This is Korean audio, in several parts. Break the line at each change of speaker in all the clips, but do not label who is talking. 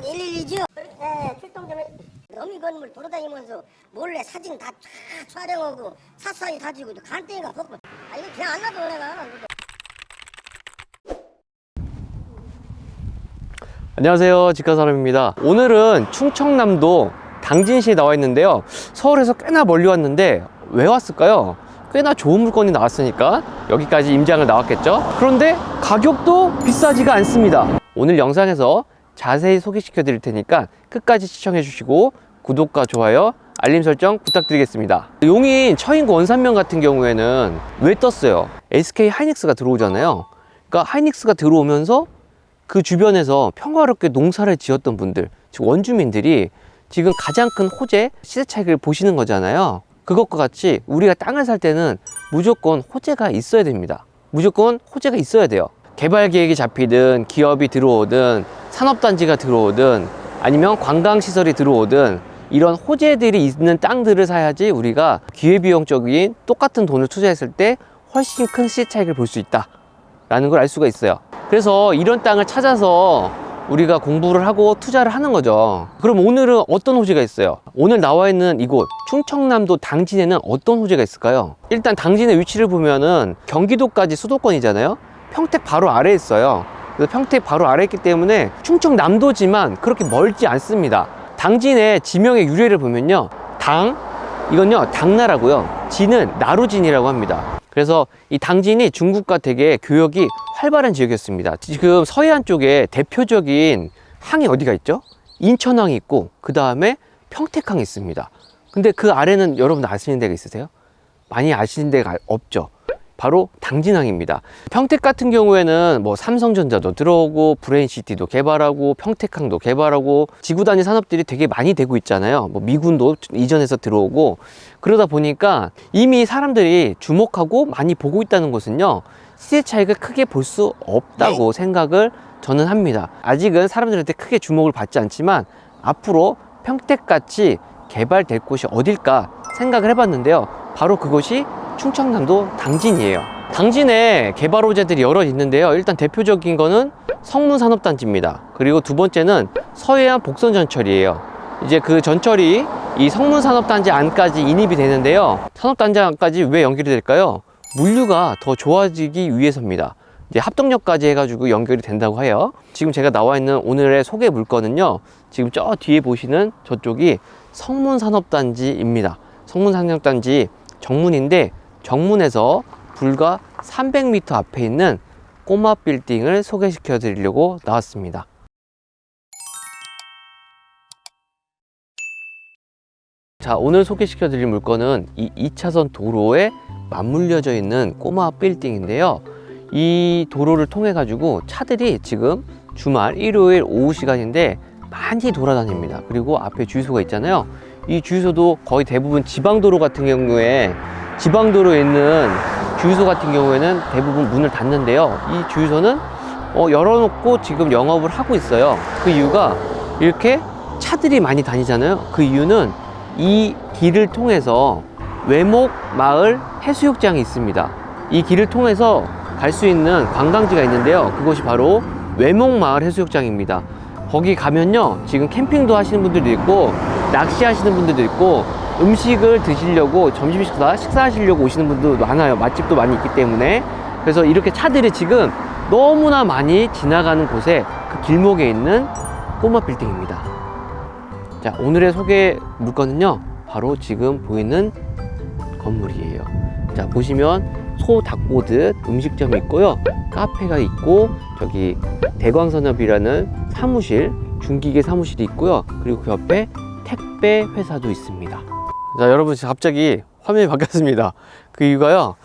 저기 112죠? 네, 출동 좀 해. 너미 건물 돌아다니면서 몰래 사진 다 촬영하고 사사히 다지고 간땡이가 벗고 이거 그냥 안 놔둬 내가.
안녕하세요, 직가사람입니다. 오늘은 충청남도 당진시에 나와 있는데요, 서울에서 꽤나 멀리 왔는데 왜 왔을까요? 꽤나 좋은 물건이 나왔으니까 여기까지 임장을 나왔겠죠. 그런데 가격도 비싸지가 않습니다. 오늘 영상에서 자세히 소개시켜 드릴 테니까 끝까지 시청해 주시고 구독과 좋아요, 알림 설정 부탁드리겠습니다. 용인 처인구 원산면 같은 경우에는 왜 떴어요? SK 하이닉스가 들어오잖아요. 그러니까 하이닉스가 들어오면서 그 주변에서 평화롭게 농사를 지었던 분들, 즉 원주민들이 지금 가장 큰 호재, 시세 차익을 보시는 거잖아요. 그것과 같이 우리가 땅을 살 때는 무조건 호재가 있어야 됩니다. 무조건 호재가 있어야 돼요. 개발 계획이 잡히든 기업이 들어오든 산업단지가 들어오든 아니면 관광시설이 들어오든 이런 호재들이 있는 땅들을 사야지 우리가 기회비용적인 똑같은 돈을 투자했을 때 훨씬 큰 시세 차익을 볼 수 있다 라는 걸 알 수가 있어요. 그래서 이런 땅을 찾아서 우리가 공부를 하고 투자를 하는 거죠. 그럼 오늘은 어떤 호재가 있어요? 오늘 나와 있는 이곳 충청남도 당진에는 어떤 호재가 있을까요? 일단 당진의 위치를 보면은 경기도까지 수도권이잖아요. 평택 바로 아래에 있어요. 그래서 평택 바로 아래에 있기 때문에 충청남도지만 그렇게 멀지 않습니다. 당진의 지명의 유래를 보면요, 이건요 당나라고요, 진은 나루진이라고 합니다. 그래서 이 당진이 중국과 되게 교역이 활발한 지역이었습니다. 지금 서해안 쪽에 대표적인 항이 어디가 있죠? 인천항이 있고 그 다음에 평택항이 있습니다. 근데 그 아래는 여러분 아시는 데가 있으세요? 많이 아시는 데가 없죠. 바로 당진항입니다. 평택 같은 경우에는 뭐 삼성전자도 들어오고 브레인시티도 개발하고 평택항도 개발하고 지구 단위 산업들이 되게 많이 되고 있잖아요. 뭐 미군도 이전해서 들어오고, 그러다 보니까 이미 사람들이 주목하고 많이 보고 있다는 것은요, 시세 차익을 크게 볼 수 없다고 생각을 저는 합니다. 아직은 사람들한테 크게 주목을 받지 않지만 앞으로 평택같이 개발될 곳이 어딜까 생각을 해봤는데요, 바로 그것이 충청남도 당진이에요. 당진에 개발 호재들이 여러 있는데요, 일단 대표적인 거는 성문산업단지입니다. 그리고 두 번째는 서해안 복선전철이에요. 이제 그 전철이 이 성문산업단지 안까지 인입이 되는데요, 산업단지 안까지 왜 연결이 될까요? 물류가 더 좋아지기 위해서입니다. 이제 합동역까지 해가지고 연결이 된다고 해요. 지금 제가 나와 있는 오늘의 소개 물건은요, 지금 저 뒤에 보시는 저쪽이 성문산업단지입니다. 성문산업단지 정문인데, 정문에서 불과 300m 앞에 있는 꼬마 빌딩을 소개시켜 드리려고 나왔습니다. 자, 오늘 소개시켜 드릴 물건은 이 2차선 도로에 맞물려져 있는 꼬마 빌딩인데요, 이 도로를 통해 가지고 차들이 지금 주말 일요일 오후 시간인데 많이 돌아다닙니다. 그리고 앞에 주유소가 있잖아요. 이 주유소도 거의 대부분 지방도로 같은 경우에, 지방도로에 있는 주유소 같은 경우에는 대부분 문을 닫는데요, 이 주유소는 열어놓고 지금 영업을 하고 있어요. 그 이유가 이렇게 차들이 많이 다니잖아요. 그 이유는 이 길을 통해서 외목마을 해수욕장이 있습니다. 이 길을 통해서 갈 수 있는 관광지가 있는데요, 그것이 바로 외목마을 해수욕장입니다. 거기 가면요, 지금 캠핑도 하시는 분들도 있고 낚시하시는 분들도 있고 음식을 드시려고 점심 식사하시려고 오시는 분들도 많아요. 맛집도 많이 있기 때문에. 그래서 이렇게 차들이 지금 너무나 많이 지나가는 곳에 그 길목에 있는 꼬마 빌딩입니다. 자, 오늘의 소개 물건은요, 바로 지금 보이는 건물이에요. 자, 보시면 소 닭보듯 음식점이 있고요, 카페가 있고, 저기 대광산업이라는 사무실, 중기계 사무실이 있고요, 그리고 그 옆에 택배 회사도 있습니다. 자, 여러분, 갑자기 화면이 바뀌었습니다. 그 이유가요,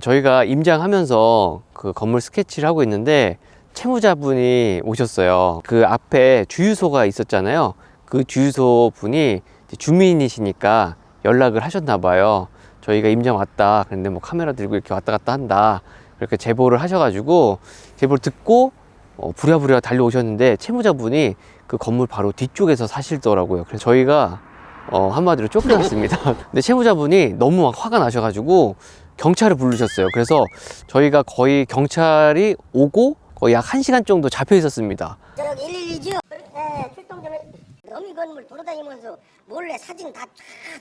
저희가 임장하면서 그 건물 스케치를 하고 있는데 채무자분이 오셨어요. 그 앞에 주유소가 있었잖아요. 그 주유소 분이 주민이시니까 연락을 하셨나 봐요. 저희가 임장 왔다, 그런데 뭐 카메라 들고 이렇게 왔다 갔다 한다, 그렇게 제보를 하셔가지고 제보를 듣고 부랴부랴 달려오셨는데 채무자분이 그 건물 바로 뒤쪽에서 사시더라고요. 그래서 저희가 한마디로 쫓겨났습니다. 근데 채무자분이 너무 막 화가 나셔가지고 경찰을 부르셨어요. 그래서 저희가 거의 경찰이 오고 거의 약 1시간 정도 잡혀 있었습니다.
저기 112죠? 네, 러미 건물 돌아다니면서 몰래 사진 다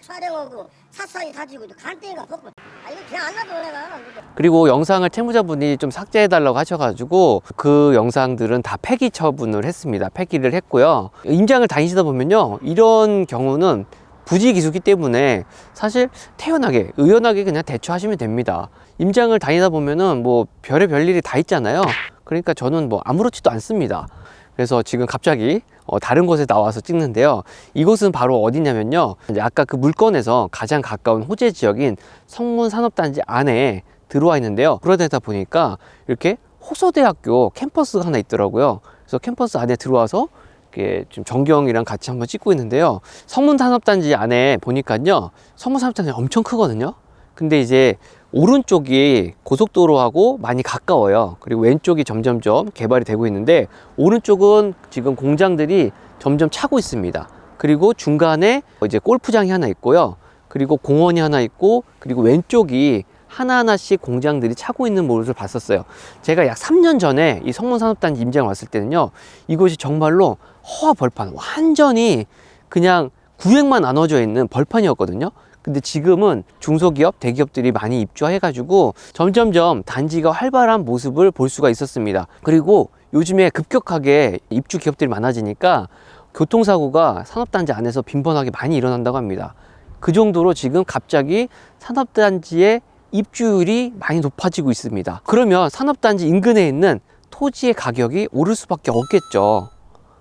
촬영하고 샅샅이 다지고 간땡이가 벗고 이거 그냥 안 놔둬 내가.
그리고 영상을 채무자분이 좀 삭제해달라고 하셔가지고 그 영상들은 다 폐기 처분을 했습니다. 폐기를 했고요. 임장을 다니시다 보면요, 이런 경우는 부지기수기 때문에 사실 태연하게 의연하게 그냥 대처하시면 됩니다. 임장을 다니다 보면은 뭐 별의별 일이 다 있잖아요. 그러니까 저는 뭐 아무렇지도 않습니다. 그래서 지금 갑자기 다른 곳에 나와서 찍는데요. 이곳은 바로 어디냐면요, 이제 아까 그 물건에서 가장 가까운 호재 지역인 성문산업단지 안에 들어와 있는데요. 그러다 보니까 이렇게 호서대학교 캠퍼스가 하나 있더라고요. 그래서 캠퍼스 안에 들어와서 이렇게 지금 전경이랑 같이 한번 찍고 있는데요. 성문산업단지 안에 보니까요, 성문산업단지 엄청 크거든요. 근데 이제 오른쪽이 고속도로하고 많이 가까워요. 그리고 왼쪽이 점점점 개발이 되고 있는데, 오른쪽은 지금 공장들이 점점 차고 있습니다. 그리고 중간에 이제 골프장이 하나 있고요. 그리고 공원이 하나 있고, 그리고 왼쪽이 하나하나씩 공장들이 차고 있는 모습을 봤었어요. 제가 약 3년 전에 이 성문산업단지 임장 왔을 때는요, 이곳이 정말로 허허벌판, 완전히 그냥 구획만 나눠져 있는 벌판이었거든요. 근데 지금은 중소기업, 대기업들이 많이 입주해가지고 점점점 단지가 활발한 모습을 볼 수가 있었습니다. 그리고 요즘에 급격하게 입주 기업들이 많아지니까 교통사고가 산업단지 안에서 빈번하게 많이 일어난다고 합니다. 그 정도로 지금 갑자기 산업단지의 입주율이 많이 높아지고 있습니다. 그러면 산업단지 인근에 있는 토지의 가격이 오를 수밖에 없겠죠.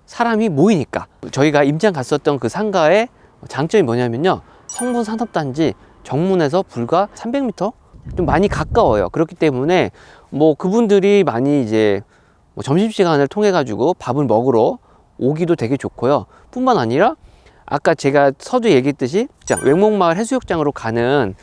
사람이 모이니까. 저희가 임장 갔었던 그 상가의 장점이 뭐냐면요, 성문산업단지 정문에서 불과 300m? 좀 많이 가까워요. 그렇기 때문에 뭐 그분들이 많이 이제 뭐 점심시간을 통해 가지고 밥을 먹으러 오기도 되게 좋고요. 뿐만 아니라 아까 제가 서두에 얘기했듯이 외목마을 해수욕장으로 가는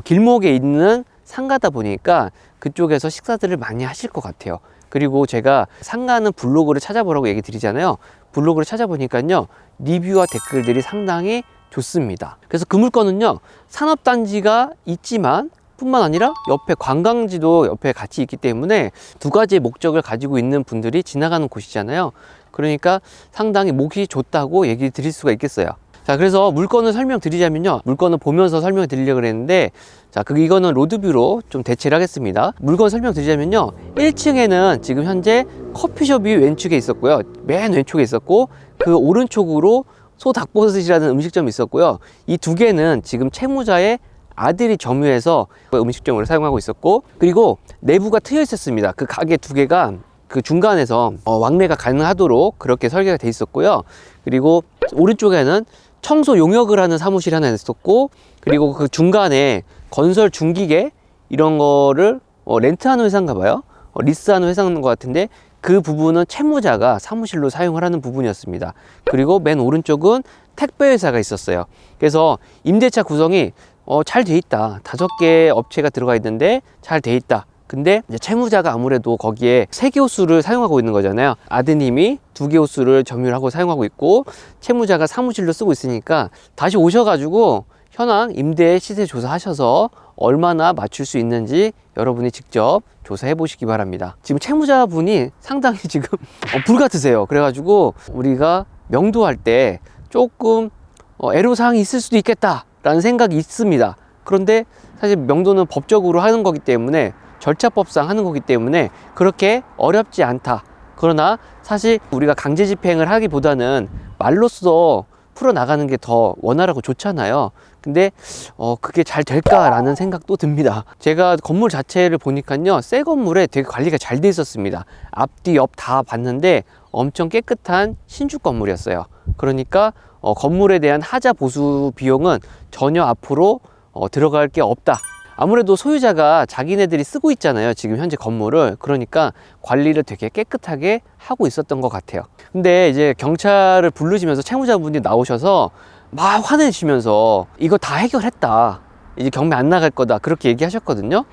길목에 있는 상가다 보니까 그쪽에서 식사들을 많이 하실 것 같아요. 그리고 제가 상가는 블로그를 찾아보라고 얘기 드리잖아요. 블로그를 찾아보니까요, 리뷰와 댓글들이 상당히 좋습니다. 그래서 그 물건은요, 산업단지가 있지만 뿐만 아니라 옆에 관광지도 옆에 같이 있기 때문에 두 가지의 목적을 가지고 있는 분들이 지나가는 곳이잖아요. 그러니까 상당히 목이 좋다고 얘기 드릴 수가 있겠어요. 자, 그래서 물건을 설명드리자면요, 물건을 보면서 설명을 드리려고 그랬는데, 자, 이거는 로드뷰로 좀 대체를 하겠습니다. 물건 설명드리자면요, 1층에는 지금 현재 커피숍이 왼쪽에 있었고요, 맨 왼쪽에 있었고, 그 오른쪽으로 소닭버섯이라는 음식점이 있었고요. 이 두 개는 지금 채무자의 아들이 점유해서 음식점으로 사용하고 있었고, 그리고 내부가 트여 있었습니다. 그 가게 두 개가 그 중간에서 왕래가 가능하도록 그렇게 설계가 돼 있었고요. 그리고 오른쪽에는 청소 용역을 하는 사무실이 하나 있었고, 그리고 그 중간에 건설 중기계 이런 거를 렌트하는 회사인가 봐요. 리스하는 회사인 것 같은데, 그 부분은 채무자가 사무실로 사용을 하는 부분이었습니다. 그리고 맨 오른쪽은 택배 회사가 있었어요. 그래서 임대차 구성이 잘 돼 있다. 5개 업체가 들어가 있는데 잘 돼 있다. 근데 이제 채무자가 아무래도 거기에 3개 호수를 사용하고 있는 거잖아요. 아드님이 2개 호수를 점유를 하고 사용하고 있고, 채무자가 사무실로 쓰고 있으니까 다시 오셔가지고 현황 임대 시세 조사하셔서 얼마나 맞출 수 있는지 여러분이 직접 조사해 보시기 바랍니다. 지금 채무자분이 상당히 지금 불같으세요. 그래가지고 우리가 명도할 때 조금 애로사항이 있을 수도 있겠다 라는 생각이 있습니다. 그런데 사실 명도는 법적으로 하는 거기 때문에, 절차법상 하는 거기 때문에 그렇게 어렵지 않다. 그러나 사실 우리가 강제 집행을 하기보다는 말로써 풀어나가는 게 더 원활하고 좋잖아요. 근데 그게 잘 될까라는 생각도 듭니다. 제가 건물 자체를 보니까요, 새 건물에 되게 관리가 잘 돼 있었습니다. 앞뒤 옆 다 봤는데 엄청 깨끗한 신축 건물이었어요. 그러니까 건물에 대한 하자 보수 비용은 전혀 앞으로 들어갈 게 없다. 아무래도 소유자가 자기네들이 쓰고 있잖아요, 지금 현재 건물을. 그러니까 관리를 되게 깨끗하게 하고 있었던 것 같아요. 근데 이제 경찰을 부르시면서 채무자분이 나오셔서 막 화내시면서 이거 다 해결했다, 이제 경매 안 나갈 거다, 그렇게 얘기하셨거든요.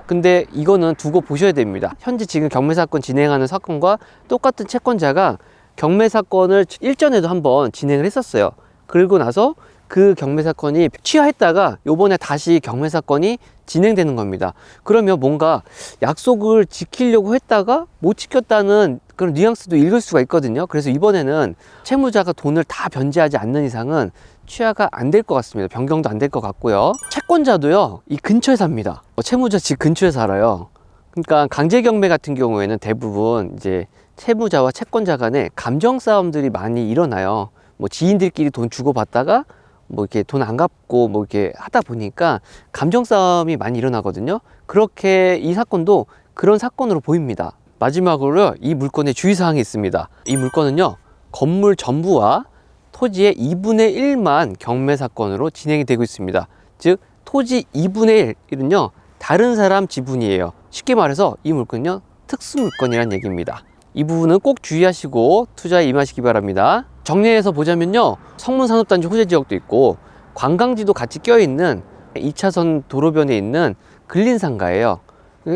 근데 이거는 두고 보셔야 됩니다. 현재 지금 경매 사건 진행하는 사건과 똑같은 채권자가 경매 사건을 일전에도 한번 진행을 했었어요. 그리고 나서 그 경매 사건이 취하했다가 요번에 다시 경매 사건이 진행되는 겁니다. 그러면 뭔가 약속을 지키려고 했다가 못 지켰다는 그런 뉘앙스도 읽을 수가 있거든요. 그래서 이번에는 채무자가 돈을 다 변제하지 않는 이상은 취하가 안 될 것 같습니다. 변경도 안 될 것 같고요. 채권자도요, 이 근처에 삽니다. 채무자 집 근처에 살아요. 그러니까 강제 경매 같은 경우에는 대부분 이제 채무자와 채권자 간에 감정 싸움들이 많이 일어나요. 뭐 지인들끼리 돈 주고받다가 뭐 이렇게 돈 안 갚고 뭐 이렇게 하다 보니까 감정 싸움이 많이 일어나거든요. 그렇게 이 사건도 그런 사건으로 보입니다. 마지막으로 이 물건에 주의사항이 있습니다. 이 물건은요, 건물 전부와 토지의 2분의 1만 경매 사건으로 진행이 되고 있습니다. 즉 토지 2분의 1은요 다른 사람 지분이에요. 쉽게 말해서 이 물건은요 특수 물건이란 얘기입니다. 이 부분은 꼭 주의하시고 투자에 임하시기 바랍니다. 정리해서 보자면요, 성문산업단지 호재지역도 있고 관광지도 같이 껴있는 2차선 도로변에 있는 근린상가예요.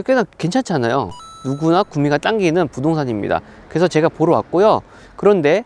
꽤나 괜찮잖아요. 누구나 구미가 당기는 부동산입니다. 그래서 제가 보러 왔고요. 그런데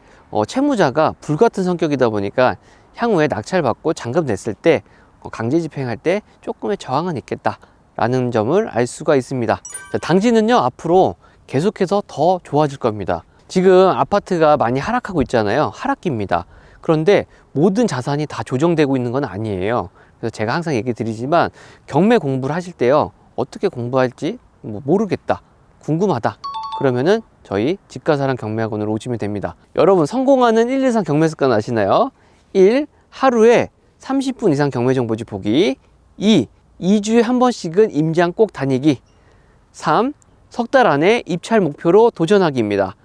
채무자가 불같은 성격이다 보니까 향후에 낙찰받고 잔금 냈을 때 강제 집행할 때 조금의 저항은 있겠다 라는 점을 알 수가 있습니다. 자, 당지는요 앞으로 계속해서 더 좋아질 겁니다. 지금 아파트가 많이 하락하고 있잖아요. 하락기입니다. 그런데 모든 자산이 다 조정되고 있는 건 아니에요. 그래서 제가 항상 얘기 드리지만 경매 공부를 하실 때요, 어떻게 공부할지 모르겠다, 궁금하다, 그러면은 저희 집가사랑 경매학원으로 오시면 됩니다. 여러분, 성공하는 1, 2, 3 경매 습관 아시나요? 1. 하루에 30분 이상 경매 정보지 보기. 2. 2주에 한 번씩은 임장 꼭 다니기. 3. 석 달 안에 입찰 목표로 도전하기입니다.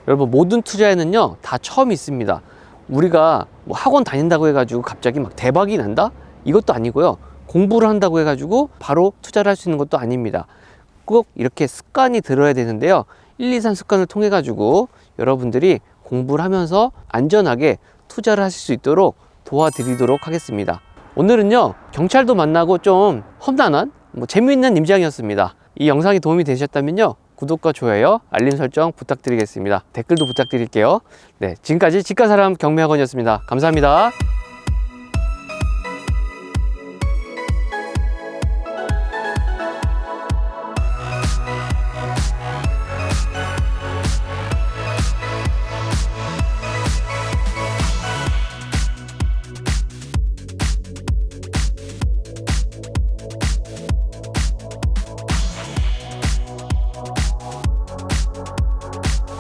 여러분, 모든 투자에는요 다 처음이 있습니다. 우리가 뭐 학원 다닌다고 해가지고 갑자기 막 대박이 난다? 이것도 아니고요. 공부를 한다고 해가지고 바로 투자를 할 수 있는 것도 아닙니다. 꼭 이렇게 습관이 들어야 되는데요, 1, 2, 3 습관을 통해 가지고 여러분들이 공부를 하면서 안전하게 투자를 하실 수 있도록 도와드리도록 하겠습니다. 오늘은요 경찰도 만나고 좀 험난한 재미있는 임장이었습니다. 이 영상이 도움이 되셨다면요, 구독과 좋아요, 알림 설정 부탁드리겠습니다. 댓글도 부탁드릴게요. 네, 지금까지 집가사람 경매학원이었습니다. 감사합니다.